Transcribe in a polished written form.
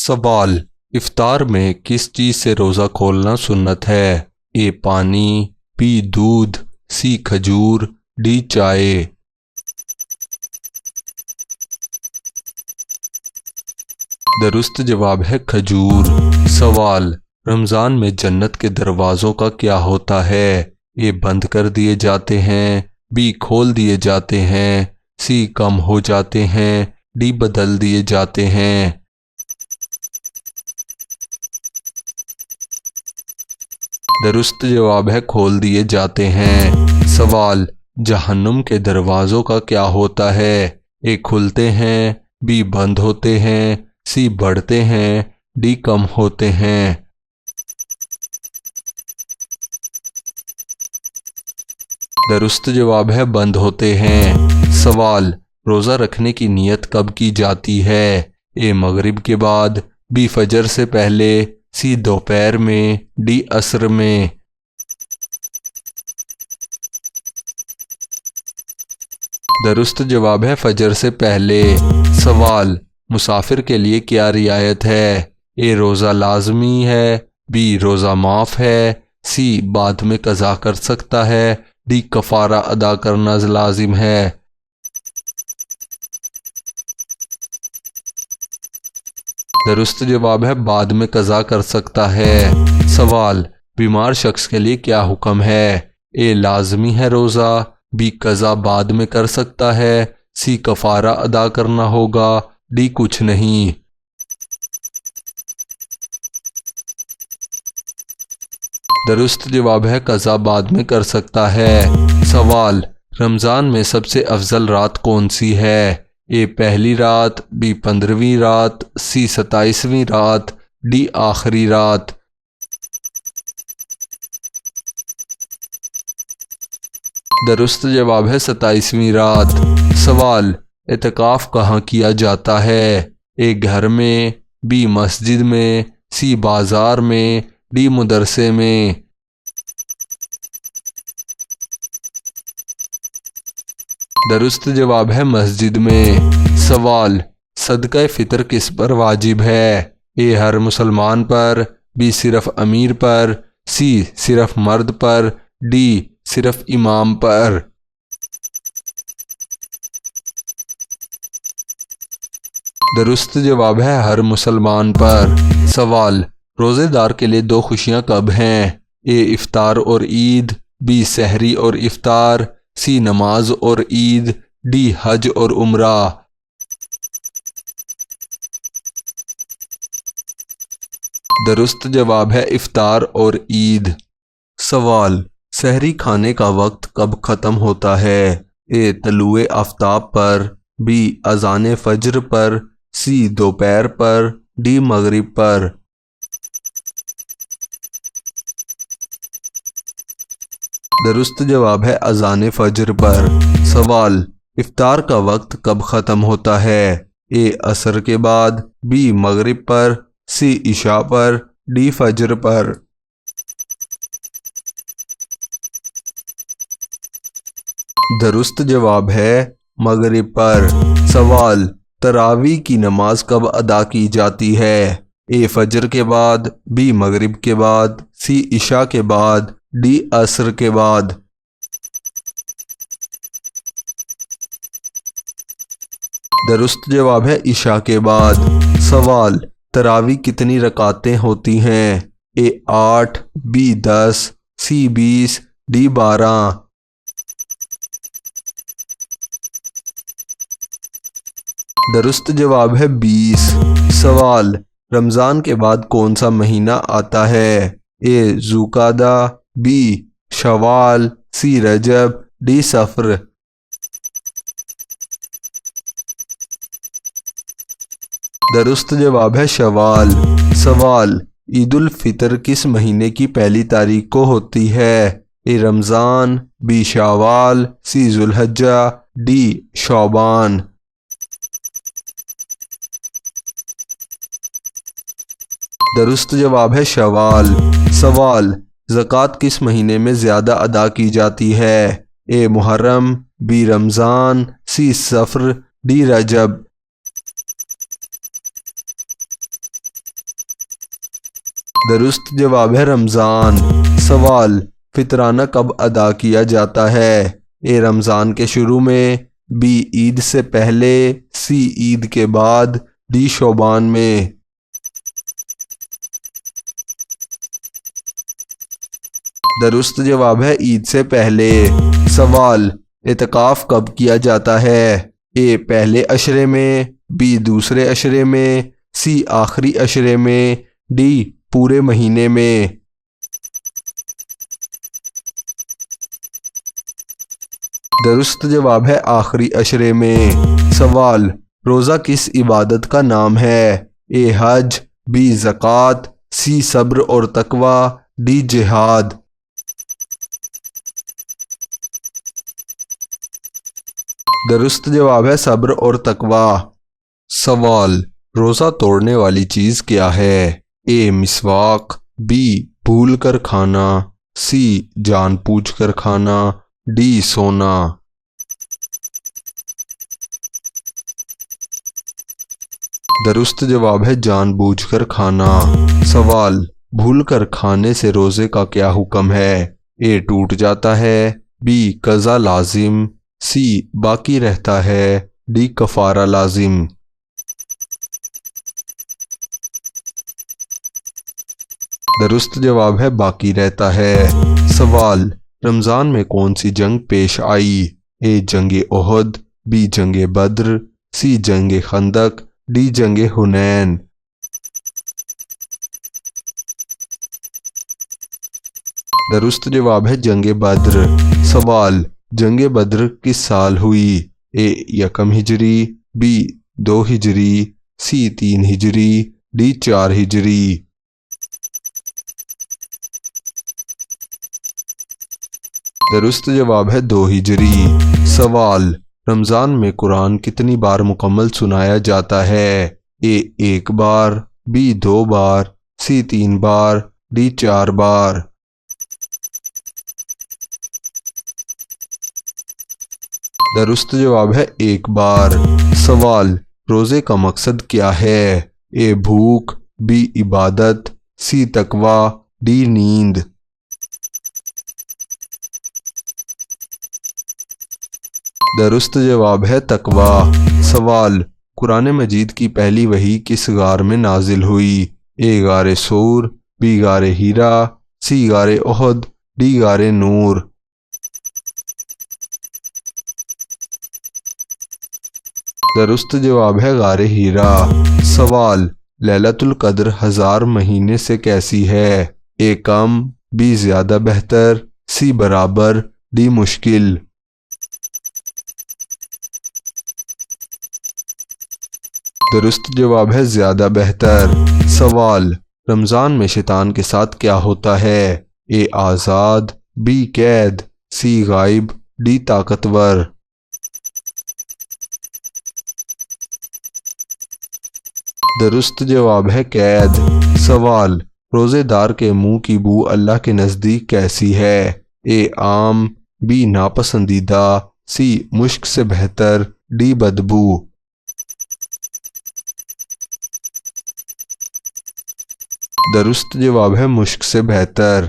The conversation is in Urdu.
سوال: افطار میں کس چیز سے روزہ کھولنا سنت ہے؟ اے پانی، بی دودھ، سی کھجور، ڈی چائے۔ درست جواب ہے کھجور۔ سوال: رمضان میں جنت کے دروازوں کا کیا ہوتا ہے؟ اے بند کر دیے جاتے ہیں، بی کھول دیے جاتے ہیں، سی کم ہو جاتے ہیں، ڈی بدل دیے جاتے ہیں۔ درست جواب ہے کھول دیے جاتے ہیں۔ سوال: جہنم کے دروازوں کا کیا ہوتا ہے؟ اے کھلتے ہیں، بی بند ہوتے ہیں، سی بڑھتے ہیں، ڈی کم ہوتے ہیں۔ درست جواب ہے بند ہوتے ہیں۔ سوال: روزہ رکھنے کی نیت کب کی جاتی ہے؟ اے مغرب کے بعد، بی فجر سے پہلے، سی دوپہر میں، ڈی عصر میں۔ درست جواب ہے فجر سے پہلے۔ سوال: مسافر کے لیے کیا رعایت ہے؟ اے روزہ لازمی ہے، بی روزہ معاف ہے، سی بعد میں قضا کر سکتا ہے، ڈی کفارہ ادا کرنا لازم ہے۔ درست جواب ہے بعد میں قضا کر سکتا ہے۔ سوال: بیمار شخص کے لیے کیا حکم ہے؟ اے لازمی ہے روزہ، بی قضا بعد میں کر سکتا ہے، سی کفارہ ادا کرنا ہوگا، ڈی کچھ نہیں۔ درست جواب ہے قضا بعد میں کر سکتا ہے۔ سوال: رمضان میں سب سے افضل رات کون سی ہے؟ اے پہلی رات، بی 15ویں رات، سی 27ویں رات، ڈی آخری رات۔ درست جواب ہے 27ویں رات۔ سوال: اعتکاف کہاں کیا جاتا ہے؟ اے گھر میں، بی مسجد میں، سی بازار میں، ڈی مدرسے میں۔ درست جواب ہے مسجد میں۔ سوال: صدقہ فطر کس پر واجب ہے؟ اے ہر مسلمان پر، بی صرف امیر پر، سی صرف مرد پر، ڈی صرف امام پر۔ درست جواب ہے ہر مسلمان پر۔ سوال: روزے دار کے لیے دو خوشیاں کب ہیں؟ اے افطار اور عید، بی سحری اور افطار، سی نماز اور عید، ڈی حج اور عمرہ۔ درست جواب ہے افطار اور عید۔ سوال: سحری کھانے کا وقت کب ختم ہوتا ہے؟ اے طلوع آفتاب پر، بی اذان فجر پر، سی دوپہر پر، ڈی مغرب پر۔ درست جواب ہے اذان فجر پر۔ سوال: افطار کا وقت کب ختم ہوتا ہے؟ اے عصر کے بعد، بی مغرب پر، سی عشاء پر، ڈی فجر پر۔ درست جواب ہے مغرب پر۔ سوال: تراویح کی نماز کب ادا کی جاتی ہے؟ اے فجر کے بعد، بی مغرب کے بعد، سی عشاء کے بعد، ڈی عصر کے بعد۔ درست جواب ہے عشاء کے بعد۔ سوال: تراویح کتنی رکعتیں ہوتی ہیں؟ اے 8، بی 10، سی 20، ڈی 12۔ درست جواب ہے 20۔ سوال: رمضان کے بعد کون سا مہینہ آتا ہے؟ اے ذوالقعدہ، be Shawwal, C Recep, D صفر۔ درست جواب ہے شوال۔ سوال: عید الفطر کس مہینے کی پہلی تاریخ کو ہوتی ہے؟ A Ramzan, B Shawwal, C Zilhaj, D Shaban. درست جواب ہے شوال۔ سوال: زکوٰۃ کس مہینے میں زیادہ ادا کی جاتی ہے؟ اے محرم، بی رمضان، سی صفر، ڈی رجب۔ درست جواب ہے رمضان۔ سوال، فطرانہ کب ادا کیا جاتا ہے؟ اے رمضان کے شروع میں، بی عید سے پہلے، سی عید کے بعد، ڈی شعبان میں۔ درست جواب ہے عید سے پہلے۔ سوال، اعتکاف کب کیا جاتا ہے؟ اے پہلے عشرے میں، بی دوسرے عشرے میں، سی آخری عشرے میں، ڈی پورے مہینے میں۔ درست جواب ہے آخری عشرے میں۔ سوال، روزہ کس عبادت کا نام ہے؟ اے حج، بی زکوٰۃ، سی صبر اور تقوی، ڈی جہاد۔ درست جواب ہے صبر اور تقوی۔ سوال، روزہ توڑنے والی چیز کیا ہے؟ اے مسواک، بی بھول کر کھانا، سی جان بوجھ کر کھانا، ڈی سونا۔ درست جواب ہے جان بوجھ کر کھانا۔ سوال، بھول کر کھانے سے روزے کا کیا حکم ہے؟ اے ٹوٹ جاتا ہے، بی قضا لازم، سی باقی رہتا ہے، ڈی کفارہ لازم۔ درست جواب ہے باقی رہتا ہے۔ سوال، رمضان میں کون سی جنگ پیش آئی؟ اے جنگ احد، بی جنگ بدر، سی جنگ خندق، ڈی جنگ حنین۔ درست جواب ہے جنگ بدر۔ سوال، جنگ بدر کس سال ہوئی؟ اے یکم ہجری، بی 2 ہجری، سی 3 ہجری، ڈی 4 ہجری۔ درست جواب ہے 2 ہجری۔ سوال، رمضان میں قرآن کتنی بار مکمل سنایا جاتا ہے؟ اے 1 بار، بی 2 بار، سی 3 بار، ڈی 4 بار۔ درست جواب ہے 1 بار۔ سوال، روزے کا مقصد کیا ہے؟ اے بھوک، بی عبادت، سی تقوی، ڈی نیند۔ درست جواب ہے تقوی۔ سوال، قرآن مجید کی پہلی وحی کس غار میں نازل ہوئی؟ اے غار سور، بی غار ہیرا، سی غار احد، ڈی غار نور۔ درست جواب ہے غار ہیرا۔ سوال، لیلۃ القدر 1000 مہینے سے کیسی ہے؟ اے کم، بی زیادہ بہتر، سی برابر، ڈی مشکل۔ درست جواب ہے زیادہ بہتر۔ سوال، رمضان میں شیطان کے ساتھ کیا ہوتا ہے؟ اے آزاد، بی قید، سی غائب، ڈی طاقتور۔ درست جواب ہے قید۔ سوال، روزے دار کے منہ کی بو اللہ کے نزدیک کیسی ہے؟ اے عام، بی ناپسندیدہ، سی مشک سے بہتر، ڈی بدبو۔ درست جواب ہے مشک سے بہتر۔